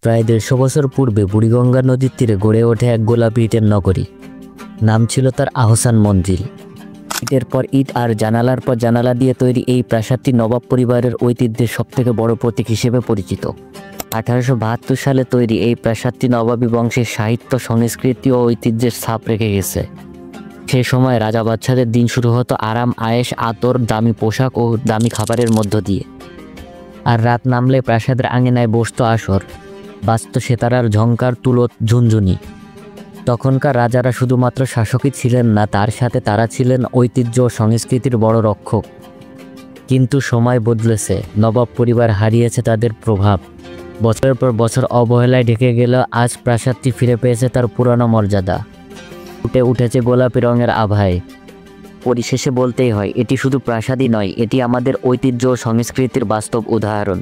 প্রায় ১৫০ বছর পূর্বে বুড়িগঙ্গা নদীর তীরে গড়ে ওঠে এক গোলাপি ইটের নগরী। নাম ছিল তার আহসান মঞ্জিল। ইটের পর ইট আর জানালার পর জানালা দিয়ে তৈরি এই প্রাসাদটি নবাব পরিবারের ঐতিহ্যের সবথেকে বড় প্রতীক হিসেবে পরিচিত। 1872 সালে তৈরি এই প্রাসাদটি নবাবী বংশের সাহিত্য, সংস্কৃতি ও ঐতিহ্যের ছাপ রেখে গেছে। সে সময় রাজা বাদশাদের দিন শুরু হতো আরাম, আয়েশ, আতর, দামি পোশাক ও দামি খাবারের মধ্য দিয়ে। আর রাত নামলে প্রাসাদের আঙিনায় বসত আসর, বাজত সেতারার ঝংকার, তুলো, ঝুনঝুনি। তখনকার রাজারা শুধুমাত্র শাসকই ছিলেন না, তার সাথে তারা ছিলেন ঐতিহ্য ও সংস্কৃতির বড় রক্ষক। কিন্তু সময় বদলেছে, নবাব পরিবার হারিয়েছে তাদের প্রভাব। বছরের পর বছর অবহেলায় ঢেকে গেল, আজ প্রাসাদটি ফিরে পেয়েছে তার পুরানো মর্যাদা। ফুটে উঠেছে গোলাপি রঙের আভায়। পরিশেষে বলতেই হয়, এটি শুধু প্রাসাদই নয়, এটি আমাদের ঐতিহ্য ও সংস্কৃতির বাস্তব উদাহরণ।